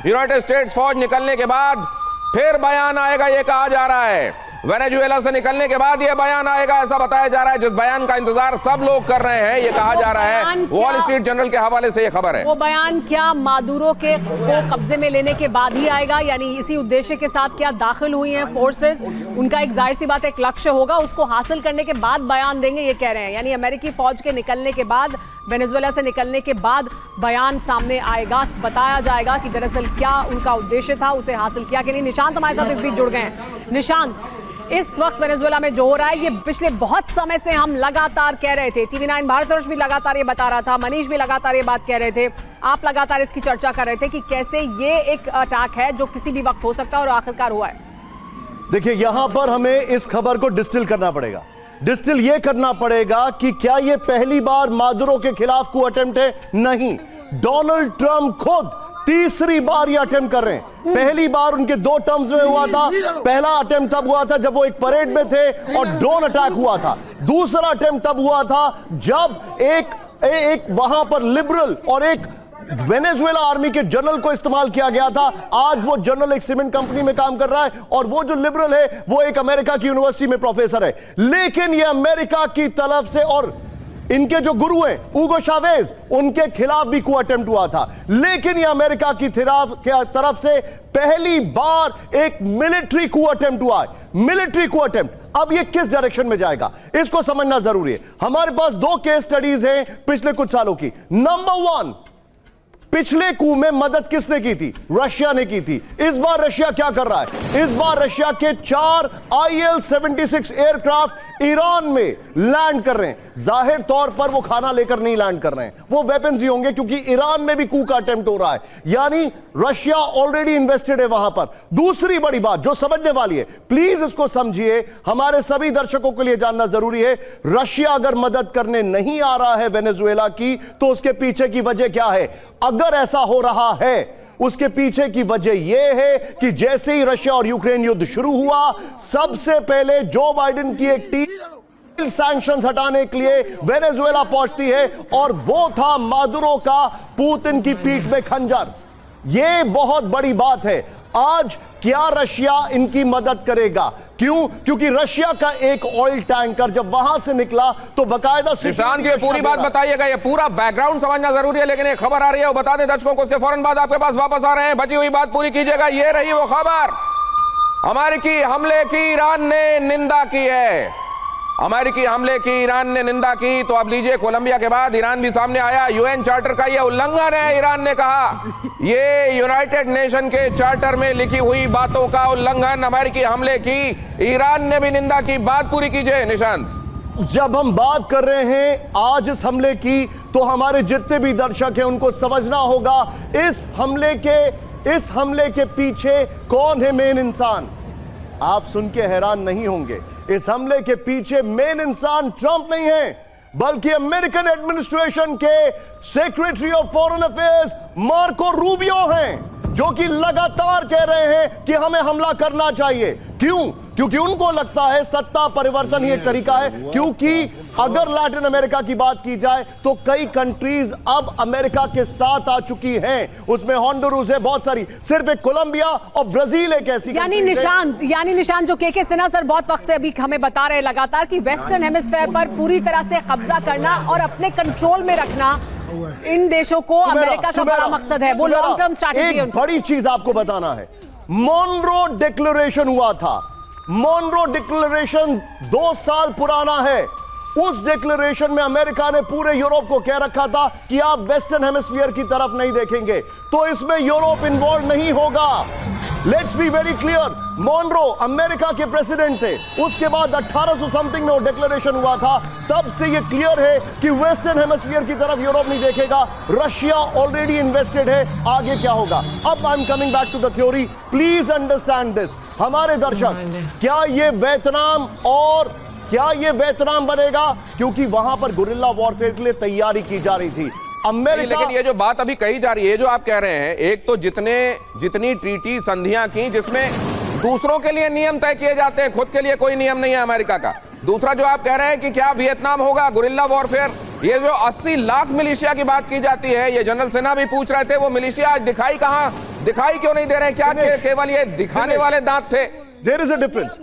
United states फौज निकलने के बाद फिर बयान आएगा, ये कहा जा रहा है। वेनेजुएला से निकलने के बाद ये बयान आएगा, ऐसा बताया जा रहा है, जिस बयान का इंतजार सब लोग कर रहे हैं। ये कहा जा रहा है, वॉल स्ट्रीट जर्नल के हवाले से ये खबर है। वो बयान क्या मादुरो को कब्जे में लेने के बाद ही आएगा, यानी इसी उद्देश्य के साथ क्या दाखिल हुई हैं फोर्सेस, उनका एक जाहिर सी बात एक लक्ष्य होगा, उसको हासिल करने के बाद बयान देंगे, ये कह रहे हैं। यानी अमेरिकी फौज के निकलने के बाद, वेनेजुएला से निकलने के बाद बयान सामने आएगा, बताया जाएगा कि दरअसल क्या उनका उद्देश्य था, उसे हासिल किया कि नहीं। निशांत हमारे साथ इस बीच जुड़ गए हैं। निशांत, इस वक्त वेनेजुएला में जो हो रहा है, ये पिछले बहुत समय से हम लगातार कह रहे थे, TV9 भारतवर्ष भी लगातार ये बता रहा था, मनीष भी लगातार ये बात कह रहे थे, आप लगातार इसकी चर्चा कर रहे थे कि कैसे ये एक अटैक है जो किसी भी वक्त हो सकता है और आखिरकार हुआ है। देखिए, यहां पर हमें इस खबर को डिस्टिल करना पड़ेगा। डिस्टिल ये करना पड़ेगा कि क्या ये पहली बार मादुरो के खिलाफ को अटेम्प्ट है? नहीं, डोनाल्ड ट्रंप खुद तीसरी बार ये अटेम्प्ट कर रहे हैं। पहली बार उनके 2 टर्म्स में हुआ था। पहला अटेम्प्ट तब हुआ था जब वो एक परेड में थे और ड्रोन अटैक हुआ था। दूसरा अटेम्प्ट तब हुआ था जब एक वहां पर लिबरल और एक वेनेजुएला आर्मी के जनरल को इस्तेमाल किया गया था। आज वो जनरल एक सीमेंट कंपनी में काम कर रहा है और वो जो लिबरल है वो एक अमेरिका की यूनिवर्सिटी में प्रोफेसर है। लेकिन ये अमेरिका की तरफ से और इनके जो गुरु हैं ऊगो चावेज, उनके खिलाफ भी coup अटेम्प्ट हुआ था। लेकिन ये अमेरिका की तरफ से पहली बार एक मिलिट्री coup अटेम्प्ट हुआ है। Military coup attempt. अब ये किस डायरेक्शन में जाएगा, इसको समझना जरूरी है। हमारे पास 2 केस स्टडीज हैं पिछले कुछ सालों की। नंबर 1, पिछले coup में मदद किसने की थी? रशिया ने की थी। इस बार रशिया क्या कर रहा है? इस बार रशिया के 4 IL-76 एयरक्राफ्ट ईरान में लैंड कर रहे हैं। जाहिर तौर पर वो खाना लेकर नहीं लैंड कर रहे हैं, वो वेपन्स ही होंगे, क्योंकि ईरान में भी coup का अटेम्प्ट हो रहा है। यानी रशिया ऑलरेडी इन्वेस्टेड है वहां पर। दूसरी बड़ी बात जो समझने वाली है, प्लीज इसको समझिए, हमारे सभी दर्शकों के लिए जानना जरूरी है। रशिया अगर मदद करने नहीं आ रहा है वेनेजुएला की, तो उसके पीछे की वजह क्या है? अगर ऐसा हो रहा है, उसके पीछे की वजह यह है कि जैसे ही रशिया और यूक्रेन युद्ध शुरू हुआ, सबसे पहले जो बाइडेन की एक टीम सैंक्शंस हटाने के लिए वेनेजुएला पहुंचती है, और वो था मादुरो का पुतिन की पीठ में खंजर। यह बहुत बड़ी बात है। आज क्या रशिया इनकी मदद करेगा? क्यों? क्योंकि रशिया का एक ऑयल टैंकर जब वहां से निकला तो बकायदा निशान की पूरी बात बताइएगा, ये पूरा बैकग्राउंड समझना जरूरी है। लेकिन एक खबर आ रही है, वो बता दें दर्शकों को, उसके फौरन बाद आपके पास वापस आ रहे हैं। बची हुई बात पूरी कीजिएगा। ये रही वो खबर, अमेरिकी हमले की ईरान ने निंदा की है। अमेरिकी हमले की ईरान ने निंदा की। तो अब लीजिए, कोलंबिया के बाद ईरान भी सामने आया। UN चार्टर का यह उल्लंघन है, ईरान ने कहा। ये यूनाइटेड नेशन के चार्टर में लिखी हुई बातों का उल्लंघन, अमेरिकी हमले की ईरान ने भी निंदा की। बात पूरी कीजिए निशांत। जब हम बात कर रहे हैं आज इस हमले की, तो हमारे जितने भी दर्शक हैं उनको समझना होगा इस हमले के पीछे कौन है मेन इंसान। आप सुन के हैरान नहीं होंगे, इस हमले के पीछे मेन इंसान ट्रंप नहीं है, बल्कि अमेरिकन एडमिनिस्ट्रेशन के secretary of foreign affairs Marco Rubio हैं, जो कि लगातार कह रहे हैं कि हमें हमला करना चाहिए। क्यों? क्योंकि उनको लगता है सत्ता परिवर्तन ही एक तरीका है। क्योंकि अगर लैटिन अमेरिका की बात की जाए तो कई कंट्रीज अब अमेरिका के साथ आ चुकी हैं। उसमें होंडुरास है, बहुत सारी, सिर्फ एक कोलंबिया और ब्राजील एक ऐसी। यानी निशान जो के सिन्हा सर बहुत वक्त से अभी हमें बता रहे लगातार कि वेस्टर्न हेमिस्फेयर पर पूरी तरह से कब्जा करना और अपने कंट्रोल में रखना इन देशों को अमेरिका का बड़ा मकसद है। वो लॉन्ग टर्म स्ट्रैटेजी है। एक बड़ी चीज आपको बताना है, मॉनरो डिक्लेरेशन हुआ था। मॉनरो डिक्लेरेशन 2 साल पुराना है। उस डिक्लेरेशन में अमेरिका ने पूरे यूरोप को कह रखा था कि आप वेस्टर्न हेमिस्फीयर की तरफ नहीं देखेंगे, तो इसमें यूरोप इन्वॉल्व नहीं होगा। Let's be very clear, Monroe America के प्रेसिडेंट थे, उसके बाद 1800 समथिंग में वो डिक्लेरेशन हुआ था। तब से ये क्लियर है कि वेस्टर्न हेमिस्फीयर की तरफ यूरोप नहीं देखेगा। रशिया ऑलरेडी इन्वेस्टेड है, आगे क्या होगा? अब I am coming back to the theory, please understand this. हमारे दर्शक, क्या ये वियतनाम बनेगा? क्योंकि वहां पर गुरिल्ला वॉरफेयर के लिए तैयारी की जा रही थी अमेरिका। लेकिन ये जो बात अभी कही जा रही है, जो आप कह रहे हैं, एक तो जितनी ट्रीटी संधियां की जिसमें दूसरों के लिए नियम तय किए जाते हैं, खुद के लिए कोई नियम नहीं है अमेरिका का। दूसरा जो आप कह रहे हैं कि क्या वियतनाम होगा, गुरिल्ला वॉरफेयर, ये जो 80 लाख मिलिशिया की बात की जाती है, ये जनरल सिन्हा भी पूछ रहे थे, वो मिलिशिया आज दिखाई कहां दिखाई क्यों नहीं दे रहे हैं? क्या केवल ये दिखाने वाले दांत थे? There is a difference.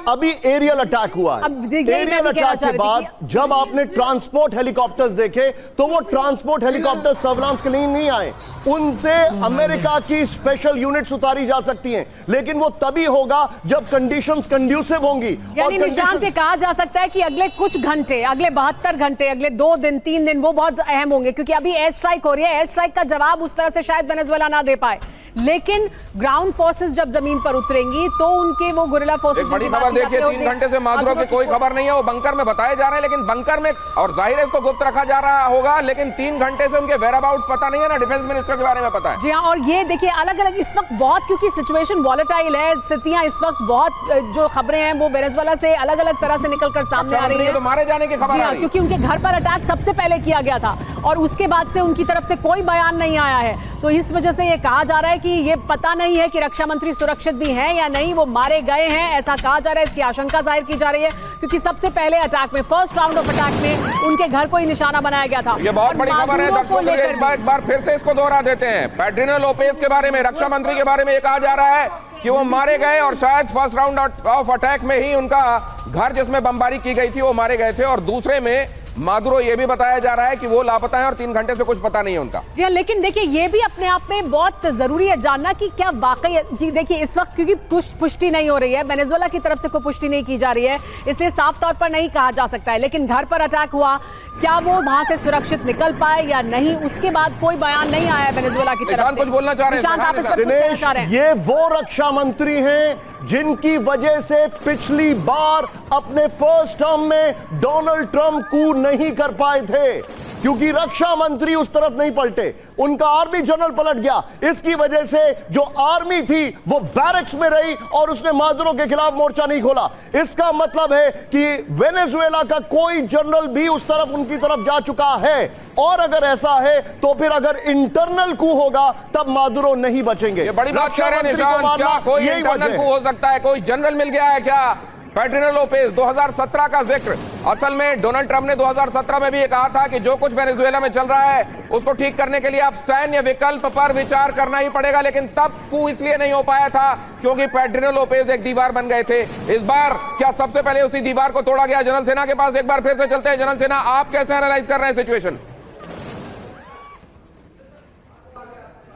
अभी एरियल अटैक हुआ है। एरियल अटैक के बाद जब आपने ट्रांसपोर्ट हेलीकॉप्टर्स देखे तो वो ट्रांसपोर्ट हेलीकॉप्टर सर्विलांस के लिए नहीं आए, उनसे अमेरिका की स्पेशल यूनिट्स उतारी जा सकती हैं, लेकिन वो तभी होगा जब कंडीशंस कंड्यूसिव होंगी। यानी निशांत, कहा जा सकता है कि अगले कुछ घंटे, अगले 72 घंटे, अगले 2 दिन 3 दिन वो बहुत अहम होंगे, क्योंकि अभी एयर स्ट्राइक हो रही है। एयर स्ट्राइक का जवाब उस तरह से शायद वेनेजुएला ना दे पाए, लेकिन ग्राउंड फोर्सेस जब जमीन पर उतरेंगी तो उनके वो गुरिल्ला फोर्सेस। एक बड़ी खबर देखिए, 3 घंटे से मादुरो की कोई खबर नहीं है। वो बंकर में बताए जा रहे हैं, लेकिन बंकर में, और जाहिर है इसको गुप्त रखा जा रहा होगा, लेकिन 3 घंटे से उनके वेयरअबाउट्स पता नहीं है, ना डिफेंस मिनिस्टर के बारे में पता है। जी हाँ, और ये देखिए अलग अलग इस वक्त बहुत, क्योंकि सिचुएशन वॉलेटाइल है, स्थितियां इस वक्त बहुत, जो खबरें हैं वो वेनेजुएला से अलग अलग तरह से निकलकर सामने आ रही है। तो मारे जाने की खबर है, क्योंकि उनके घर पर अटैक सबसे पहले किया गया था और उसके बाद से उनकी तरफ से कोई बयान नहीं आया है। तो इस वजह से ये कहा जा रहा है कि ये पता नहीं है कि रक्षा मंत्री सुरक्षित भी हैं या नहीं, वो मारे गए हैं ऐसा कहा जा रहा है। इसकी आशंका जाहिर की जा रही है, क्योंकि सबसे पहले अटैक में, फर्स्ट राउंड ऑफ अटैक में उनके घर को ही निशाना बनाया गया था। ये बहुत बड़ी खबर है दर्शकों के लिए। एक बार फिर से इसको दोहरा देते हैं। पैट्रिनो लोपेज के बारे में, रक्षा मंत्री के बारे में ये कहा जा रहा है कि वो मारे गए और शायद फर्स्ट राउंड ऑफ अटैक में ही उनका घर जिसमें बमबारी की गई थी वो मारे गए थे, और दूसरे में मादुरो ये भी बताया जा रहा है कि वो लापता है और 3 घंटे से कुछ पता नहीं है उनका। जी, लेकिन देखिए ये भी अपने आप में बहुत जरूरी है जानना कि क्या वाकई, देखिए इस वक्त क्योंकि पुष्टि नहीं हो रही है, वेनेजुएला की तरफ से कोई पुष्टि नहीं की जा रही है, इसलिए साफ तौर पर नहीं कहा जा सकता है। लेकिन घर पर अटैक हुआ, क्या वो वहां से सुरक्षित निकल पाए या नहीं, उसके बाद कोई बयान नहीं आया वेनेजुएला की तरफ से। कुछ बोलना चाह रहे हैं? ये वो रक्षा मंत्री हैं जिनकी वजह से पिछली बार अपने फर्स्ट टर्म में डोनाल्ड ट्रंप को नहीं कर पाए थे, क्योंकि रक्षा मंत्री उस तरफ नहीं पलटे, उनका आर्मी जनरल पलट गया। इसकी वजह से जो आर्मी थी वो बैरक्स में रही और उसने मादुरो के खिलाफ मोर्चा नहीं खोला। इसका मतलब है कि वेनेजुएला का कोई जनरल भी उस तरफ, उनकी तरफ जा चुका है, और अगर ऐसा है तो फिर अगर इंटरनल कू होगा तब मादुरो नहीं बचेंगे। ये बड़ी बात कह रहे हैं निशांत, क्या कोई इंटरनल कू हो सकता है? कोई जनरल मिल गया है क्या? पैट्रिनो लोपेज 2017 का जिक्र, असल में डोनाल्ड ट्रंप ने 2017 में भी ये कहा था कि जो कुछ वेनेजुएला में चल रहा है उसको ठीक करने के लिए अब सैन्य विकल्प पर विचार करना ही पड़ेगा, लेकिन तब कू इसलिए नहीं हो पाया था क्योंकि पैट्रिनो लोपेज एक दीवार बन गए थे। इस बार क्या सबसे पहले उसी दीवार को तोड़ा गया? जनरल सेना के पास एक बार फिर से चलते हैं। जनरल सेना, आप कैसे एनालाइज कर रहे हैं सिचुएशन?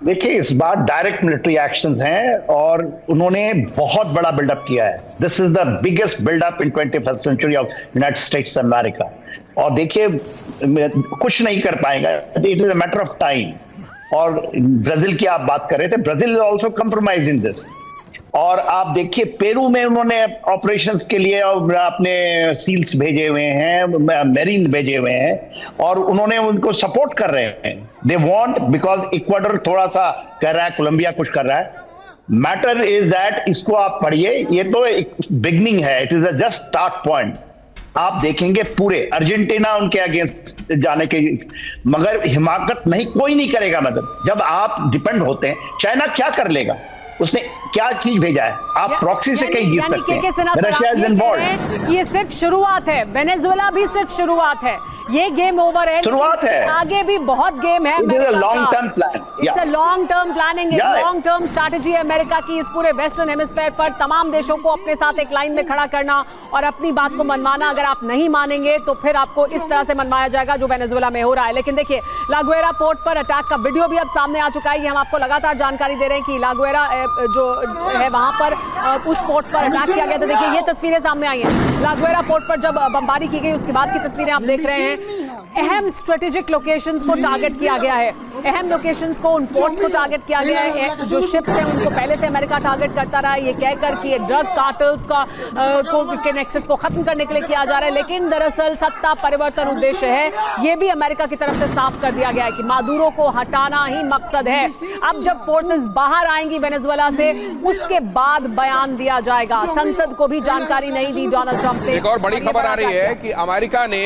देखिए, इस बार डायरेक्ट मिलिट्री एक्शंस हैं और उन्होंने बहुत बड़ा बिल्डअप किया है। This is the biggest buildup in 21st century of United States America. और देखिए, कुछ नहीं कर पाएगा, it is a matter of time. और ब्राजील की आप बात कर रहे थे, Brazil is also compromise in this. और आप देखिए, पेरू में उन्होंने ऑपरेशंस के लिए और अपने सील्स भेजे हुए हैं, मेरीन भेजे हुए हैं, और उन्होंने उनको सपोर्ट कर रहे हैं। दे वांट, बिकॉज इक्वाडोर थोड़ा सा कर रहा है, कोलंबिया कुछ कर रहा है। मैटर इज दैट, इसको आप पढ़िए, ये तो एक बिगनिंग है, it is a just start point. आप देखेंगे पूरे अर्जेंटीना उनके अगेंस्ट जाने के, मगर हिमाकत नहीं, कोई नहीं करेगा। मतलब जब आप डिपेंड होते हैं, चाइना क्या कर लेगा? उसने क्या चीज भेजा है? आप प्रॉक्सी से कहीं जीत सकते हैं। Russia is involved. ये सिर्फ शुरुआत है, वेनेजुएला भी सिर्फ शुरुआत है, ये गेम ओवर है, शुरुआत है, आगे भी बहुत गेम है। It is a long term plan, it's a long term planning, long term strategy है अमेरिका की इस पूरे वेस्टर्न हेमिस्फीयर पर, तमाम देशों को अपने साथ एक लाइन में खड़ा करना और अपनी बात को मनवाना। अगर आप नहीं मानेंगे तो फिर आपको इस तरह से मनवाया जाएगा जो वेनेजुएला में हो रहा है। लेकिन देखिए, लागुएरा पोर्ट पर अटैक का वीडियो भी अब सामने आ चुका है। ये हम आपको लगातार जानकारी दे रहे हैं कि लागुएरा जो है वहां पर उस पोर्ट पर अटैक किया गया था। देखिए, ये तस्वीरें सामने आई हैं, लागुएरा पोर्ट पर जब बमबारी की गई उसके बाद की तस्वीरें आप देख रहे हैं। अहम स्ट्रेटेजिक लोकेशंस को टारगेट किया गया है, अहम लोकेशंस को, उन पोर्ट्स को टारगेट किया गया है। जो शिप्स हैं उनको पहले से अमेरिका टारगेट करता रहा है, ये कहकर कि ड्रग कार्टल्स के नेक्सस को खत्म करने के लिए किया जा रहा है। लेकिन दरअसल सत्ता परिवर्तन उद्देश्य है, ये भी अमेरिका की तरफ से साफ कर दिया गया है कि मादुरो को हटाना ही मकसद है। अब जब फोर्सेस बाहर आएंगी वेनेजुएला से, उसके बाद बयान दिया जाएगा। संसद को भी जानकारी नहीं दी डोनाल्ड ट्रंप ने। एक और बड़ी खबर आ रही है कि अमेरिका ने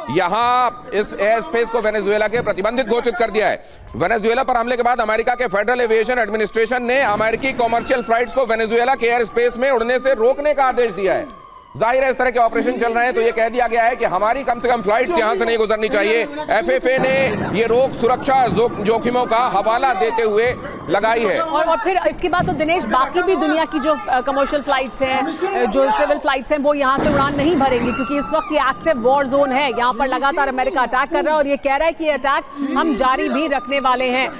यहां इस एयर स्पेस को वेनेजुएला के प्रतिबंधित घोषित कर दिया है। वेनेजुएला पर हमले के बाद अमेरिका के फेडरल एविएशन एडमिनिस्ट्रेशन ने अमेरिकी कॉमर्शियल फ्लाइट्स को वेनेजुएला के एयर स्पेस में उड़ने से रोकने का आदेश दिया है। जाहिर है इस तरह के ऑपरेशन चल रहे हैं तो ये कह दिया गया है कि हमारी कम से कम फ्लाइट्स यहां से नहीं गुजरनी चाहिए। एफएफए ने ये रोक सुरक्षा जोखिमों का हवाला देते हुए लगाई है। और फिर इसके बाद तो दिनेश बाकी भी दुनिया की जो कमर्शियल फ्लाइट्स हैं, जो सिविल फ्लाइट्स हैं, वो यहाँ से उड़ान नहीं भरेंगी क्योंकि इस वक्त ये एक्टिव वॉर जोन है। यहाँ पर लगातार अमेरिका अटैक कर रहा है और ये कह रहा है कि ये अटैक हम जारी भी रखने वाले हैं।